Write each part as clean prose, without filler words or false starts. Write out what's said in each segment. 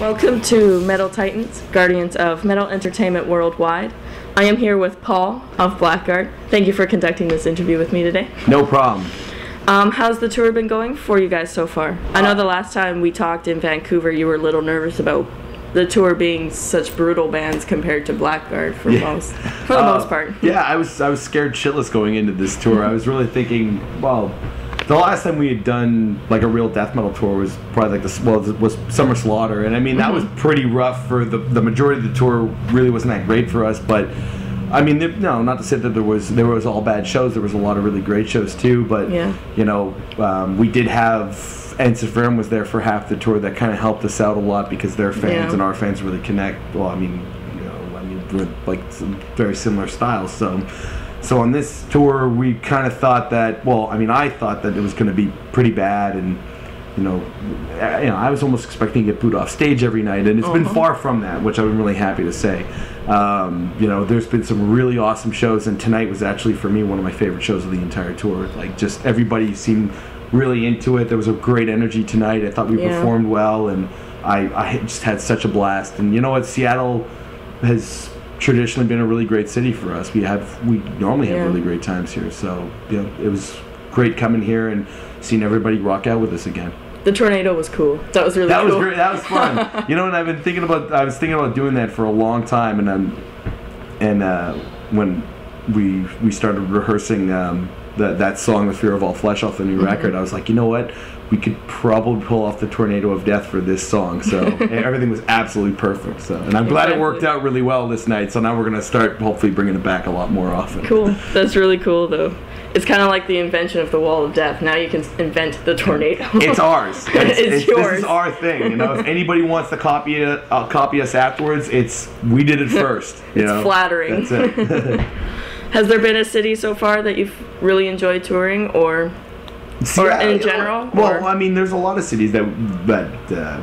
Welcome to Metal Titans, Guardians of Metal Entertainment Worldwide. I am here with Paul of Blackguard. Thank you for conducting this interview with me today. No problem. How's the tour been going for you guys so far? I know the last time we talked in Vancouver, you were a little nervous about the tour being such brutal bands compared to Blackguard for the most part. Yeah, I was scared shitless going into this tour. I was really thinking, well, the last time we had done like a real death metal tour was probably like was Summer Slaughter, and I mean that was pretty rough for the majority of the tour. Really wasn't that great for us, but I mean, no, not to say that there was all bad shows. There was a lot of really great shows too, but you know, we did have Ensiferum was there for half the tour. That kind of helped us out a lot because their fans and our fans really connect. Well, I mean, we're like some very similar styles, So on this tour, we kind of thought that, I thought that it was going to be pretty bad, and I was almost expecting to get booed off stage every night, and it's been far from that, which I'm really happy to say. There's been some really awesome shows, and tonight was actually, for me, one of my favorite shows of the entire tour. Like, just everybody seemed really into it. There was a great energy tonight. I thought we performed well, and I just had such a blast. And you know what, Seattle has traditionally been a really great city for us. We normally have really great times here, so it was great coming here and seeing everybody rock out with us again. The tornado was cool. That was really cool. That was great. That was fun. And I was thinking about doing that for a long time, and when we started rehearsing that song, "The Fear of All Flesh," off the new record, I was like, you know what? We could probably pull off the Tornado of Death for this song. So everything was absolutely perfect. So, and I'm glad it worked out really well this night. So now we're going to start hopefully bringing it back a lot more often. Cool. That's really cool, though. It's kind of like the invention of the Wall of Death. Now you can invent the tornado. It's ours. It's yours. This is our thing. If anybody wants to copy us afterwards, we did it first. It's flattering. That's it. Has there been a city so far that you've really enjoyed touring, or in general? Well, I mean, there's a lot of cities that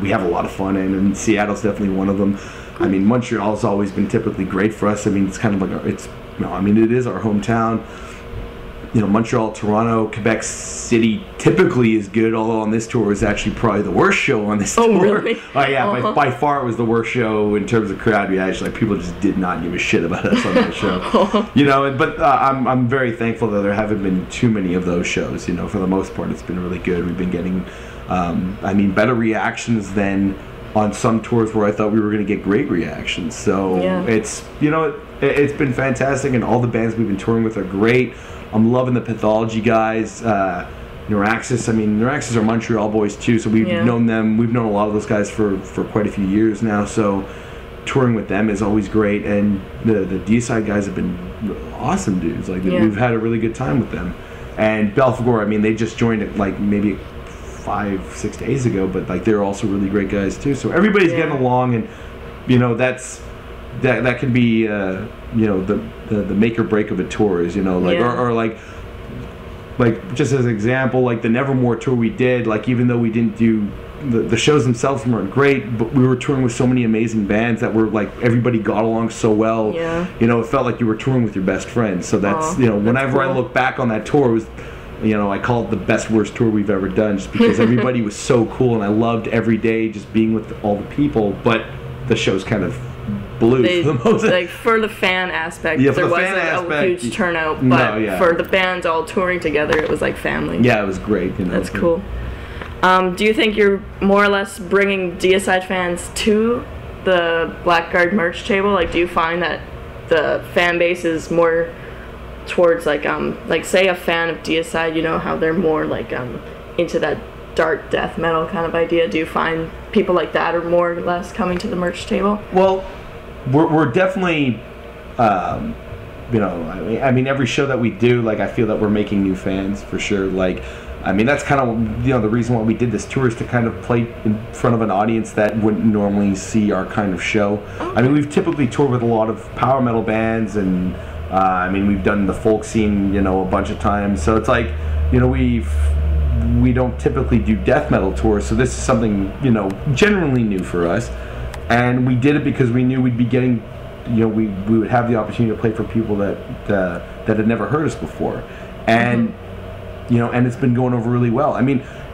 we have a lot of fun in, and Seattle's definitely one of them. I mean, Montreal's always been typically great for us. I mean, it's kind of like it is our hometown. Montreal, Toronto, Quebec City typically is good, although on this tour is actually probably the worst show on this tour. Oh, really? Oh, yeah, by far it was the worst show in terms of crowd reaction. Like, people just did not give a shit about us on that show. But I'm very thankful that there haven't been too many of those shows. For the most part, it's been really good. We've been getting, better reactions than on some tours where I thought we were going to get great reactions. So it's, it's been fantastic, and all the bands we've been touring with are great. I'm loving the Pathology guys. Neuraxis. Neuraxis are Montreal boys too, so we've known them. We've known a lot of those guys for quite a few years now. So touring with them is always great, and the D-side guys have been awesome dudes. Like we've had a really good time with them. And Belphegor, they just joined it like maybe 5-6 days ago, but like they're also really great guys too. So everybody's getting along, and that can be the make or break of a tour is like just as an example, like the Nevermore tour we did, like even though we didn't do the shows themselves weren't great, but we were touring with so many amazing bands that were like everybody got along so well. It felt like you were touring with your best friends. So that's whenever I look back on that tour, it was I call it the best worst tour we've ever done, just because everybody was so cool, and I loved every day just being with all the people, but the show's kind of blew for the most. Like for the fan aspect, there wasn't a huge turnout, but for the bands all touring together, it was like family. Yeah, it was great. That's cool. Do you think you're more or less bringing Deicide fans to the Blackguard merch table? Like, do you find that the fan base is more towards like say a fan of Deicide, how they're more like into that dark death metal kind of idea? Do you find people like that are more or less coming to the merch table? Well, we're definitely every show that we do, like, I feel that we're making new fans for sure. Like, that's kind of the reason why we did this tour, is to kind of play in front of an audience that wouldn't normally see our kind of show. Okay. We've typically toured with a lot of power metal bands, and we've done the folk scene a bunch of times, so it's like we don't typically do death metal tours, so this is something generally new for us. And we did it because we knew we'd be getting, we would have the opportunity to play for people that had never heard us before, and and it's been going over really well.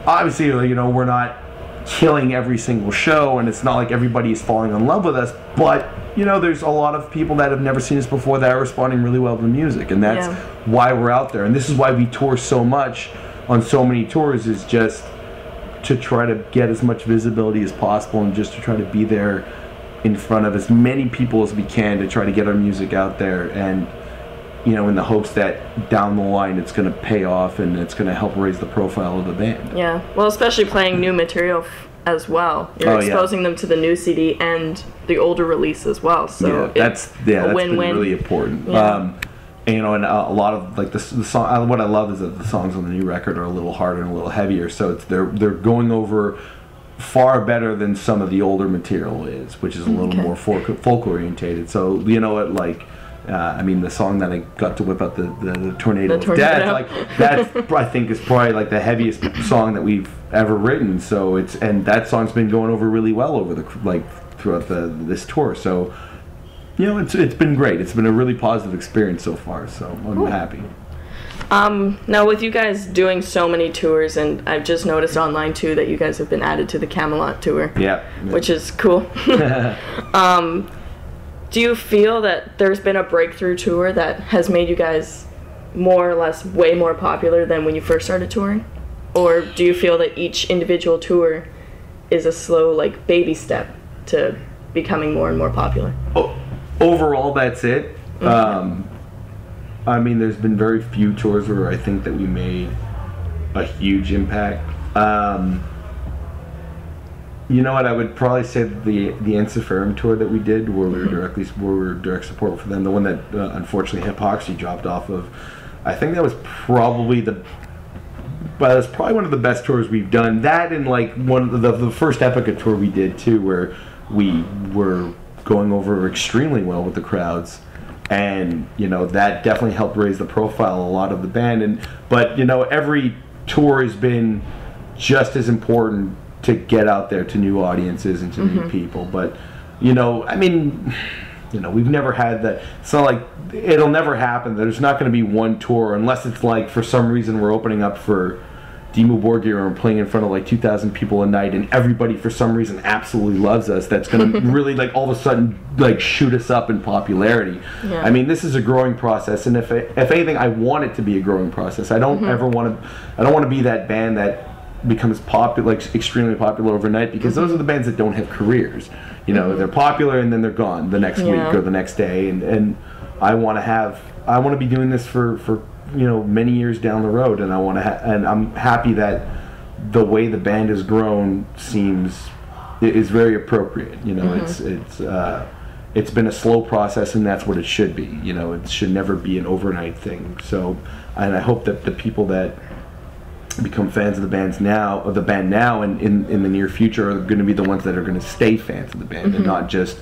Obviously, we're not killing every single show, and it's not like everybody is falling in love with us, but there's a lot of people that have never seen us before that are responding really well to the music, and that's why we're out there. And this is why we tour so much on so many tours, is just to try to get as much visibility as possible, and just to try to be there in front of as many people as we can to try to get our music out there, and in the hopes that down the line it's going to pay off and it's going to help raise the profile of the band. Yeah, well, especially playing new material as well. You're exposing them to the new CD and the older release as well. So that's been really important. Yeah. And a lot of like the song. What I love is that the songs on the new record are a little harder and a little heavier. So they're going over far better than some of the older material is, which is a little more folk orientated. So the song that I got to whip out, the Tornado of Death, like that I think is probably like the heaviest song that we've ever written. So and that song's been going over really well over throughout this tour. So it's been great. It's been a really positive experience so far. So I'm happy. Now with you guys doing so many tours, and I've just noticed online too that you guys have been added to the Camelot tour. Yeah. Which is cool. Do you feel that there's been a breakthrough tour that has made you guys more or less way more popular than when you first started touring? Or do you feel that each individual tour is a slow, baby step to becoming more and more popular? Overall, that's it. There's been very few tours where I think that we made a huge impact. You know what? I would probably say that the Ensiferum tour that we did, where we were direct support for them, the one that unfortunately Hypocrisy dropped off of, I think that was probably one of the best tours we've done. That and one of the first Epica tour we did too, where we were going over extremely well with the crowds, and that definitely helped raise the profile of a lot of the band. But every tour has been just as important to get out there to new audiences and to new people. But we've never had that. It's not like it'll never happen. There's not going to be one tour unless it's for some reason we're opening up for Dimmu Borgir and playing in front of 2,000 people a night, and everybody for some reason absolutely loves us. That's going to really all of a sudden shoot us up in popularity. Yeah. This is a growing process, and if anything, I want it to be a growing process. I don't ever want to. I don't want to be that band that becomes popular, extremely popular overnight, because those are the bands that don't have careers. They're popular and then they're gone the next week or the next day, and I want to be doing this for many years down the road, and and I'm happy that the way the band has grown is very appropriate. It's been a slow process, and that's what it should be. It should never be an overnight thing. So, and I hope that the people that become fans of the band now and in the near future are going to be the ones that are going to stay fans of the band and not just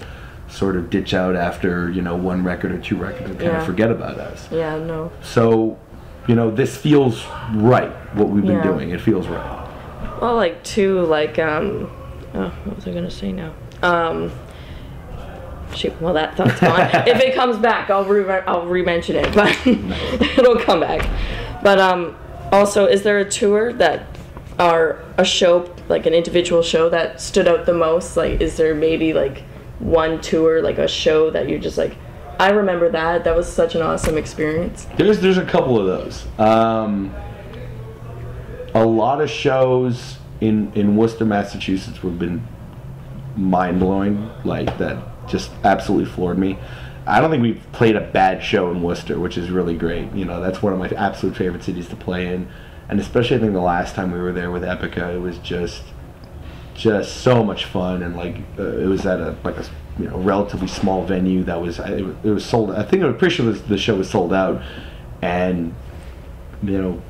sort of ditch out after one record or two records and kind of forget about us. Yeah, no. So this feels right, what we've been doing. It feels right. Well, what was I going to say now? Shoot, well, that thought's gone. If it comes back, I'll re-mention it, but it'll come back. But also, is there a tour or a show, an individual show that stood out the most? Is there maybe one tour, a show that you're just I remember that was such an awesome experience? There's a couple of those. A lot of shows in Worcester, Massachusetts have been mind-blowing, that just absolutely floored me. I don't think we've played a bad show in Worcester, which is really great. That's one of my absolute favorite cities to play in, and especially I think the last time we were there with Epica, it was just so much fun, and it was at a relatively small venue that was it was sold. I think I'm pretty sure the show was sold out, and there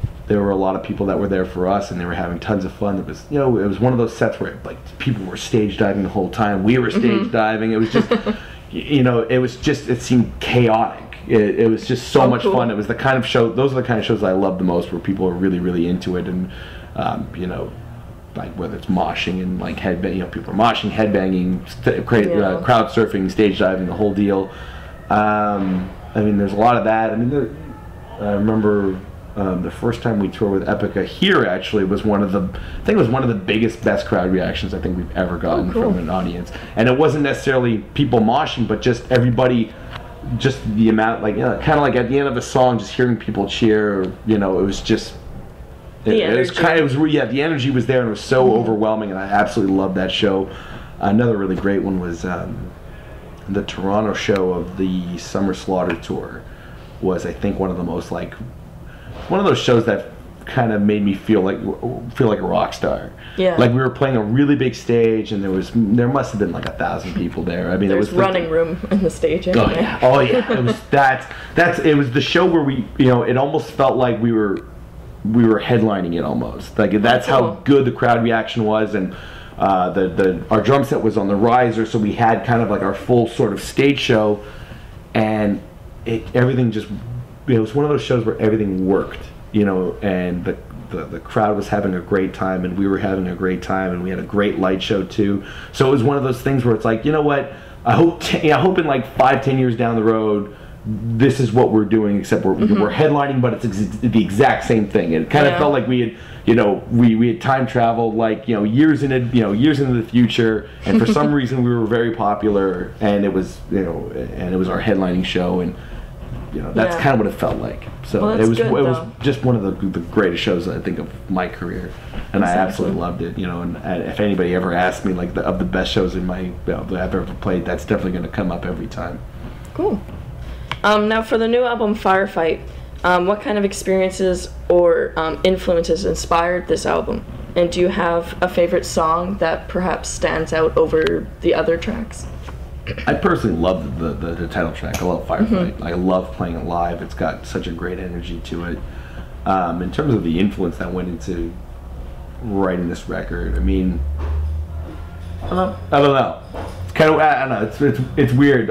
were a lot of people that were there for us, and they were having tons of fun. It was it was one of those sets where people were stage diving the whole time. We were stage diving. It was just it seemed chaotic. It was just so much fun. It was the kind of show. Those are the kind of shows I love the most, where people are really, really into it, and whether it's moshing and headbang, people are moshing, headbanging, crowd surfing, stage diving, the whole deal. There's a lot of that. I remember the first time we toured with Epica here actually was one of the, I think it was one of the biggest, best crowd reactions I think we've ever gotten from an audience. And it wasn't necessarily people moshing, but just everybody, just the amount, like, kind of like at the end of a song, just hearing people cheer, it was just, it was the energy was there, and it was so overwhelming, and I absolutely loved that show. Another really great one was the Toronto show of the Summer Slaughter tour. Was, I think, one of the most, like, one of those shows that kind of made me feel like a rock star. Yeah. Like, we were playing a really big stage, and there must have been like 1,000 people there. I mean, there was running room in the stage. Anyway. Oh yeah. It was it was the show where we, it almost felt like we were headlining it almost. Like, that's how good the crowd reaction was, and our drum set was on the riser, so we had kind of like our full sort of stage show, and everything just, it was one of those shows where everything worked, and the crowd was having a great time, and we were having a great time, and we had a great light show too. So it was one of those things where it's like, you know what, I hope in like 5-10 years down the road, this is what we're doing, except we're headlining, but it's the exact same thing. It kind of felt like we had, we had time traveled, like, years into the future, and for some reason we were very popular, and it was, and it was our headlining show, and that's kind of what it felt like. So it was just one of the greatest shows, I think, of my career, and I absolutely loved it. And if anybody ever asked me like of the best shows in my that I've ever played, that's definitely going to come up every time. Cool. Now for the new album Firefight, what kind of experiences or influences inspired this album? And do you have a favorite song that perhaps stands out over the other tracks? I personally love the title track. I love Firefight. I love playing it live. It's got such a great energy to it. In terms of the influence that went into writing this record, I mean, I don't know. It's kind of, I don't know. It's weird.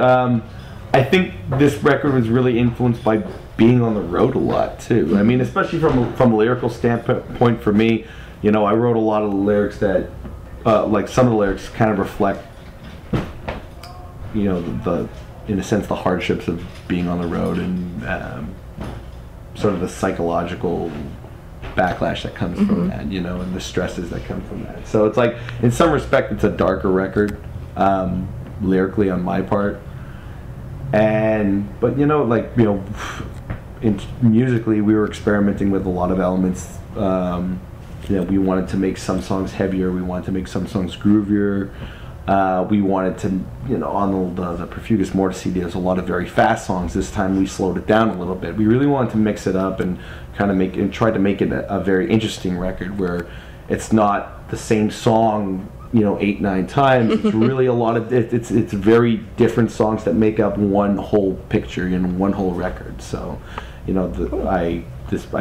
I think this record was really influenced by being on the road a lot too. I mean, especially from a lyrical standpoint for me, I wrote a lot of the lyrics that, like, some of the lyrics kind of reflect, in a sense, the hardships of being on the road, and sort of the psychological backlash that comes from that, and the stresses that come from that. So it's like, in some respect, it's a darker record, lyrically on my part. But musically, we were experimenting with a lot of elements. We wanted to make some songs heavier. We wanted to make some songs groovier. We wanted to, on the Perfugus Mortis CD, there's a lot of very fast songs. This time we slowed it down a little bit. We really wanted to mix it up and kind of try to make it a very interesting record where it's not the same song 8-9 times. It's really a lot of it's very different songs that make up one whole picture in one whole record. So I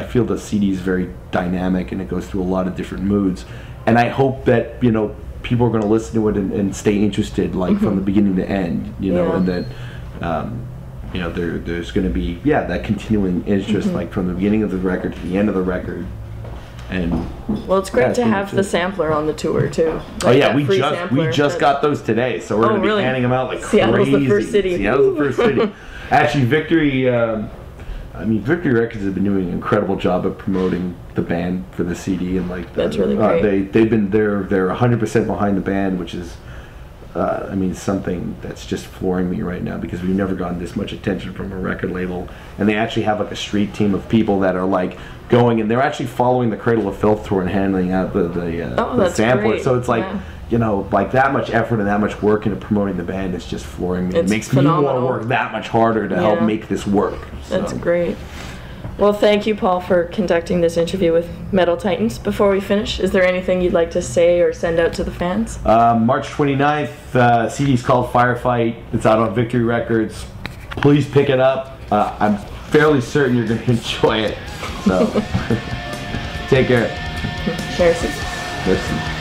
feel the CD is very dynamic, and it goes through a lot of different moods, and I hope that people are going to listen to it and stay interested, like, from the beginning to end, and that there's going to be that continuing interest, like, from the beginning of the record to the end of the record. And well, it's great to have the sampler on the tour too. Like, we just got those today, so we're going to be handing them out like Seattle's crazy. The first city. Seattle's the first city. Actually, Victory Records has been doing an incredible job of promoting the band for the CD, and like that's really great. They're 100% behind the band, which is something that's just flooring me right now, because we've never gotten this much attention from a record label. And they actually have like a street team of people that are like going, and they're actually following the Cradle of Filth tour and handing out the sampler. So it's like, like that much effort and that much work into promoting the band is just flooring me. It makes phenomenal. Me want to work that much harder to help make this work. So. That's great. Well, thank you, Paul, for conducting this interview with Metal Titans. Before we finish, is there anything you'd like to say or send out to the fans? March 29th, CD's called Firefight. It's out on Victory Records. Please pick it up. I'm fairly certain you're going to enjoy it. So, take care. Cheers. Listen.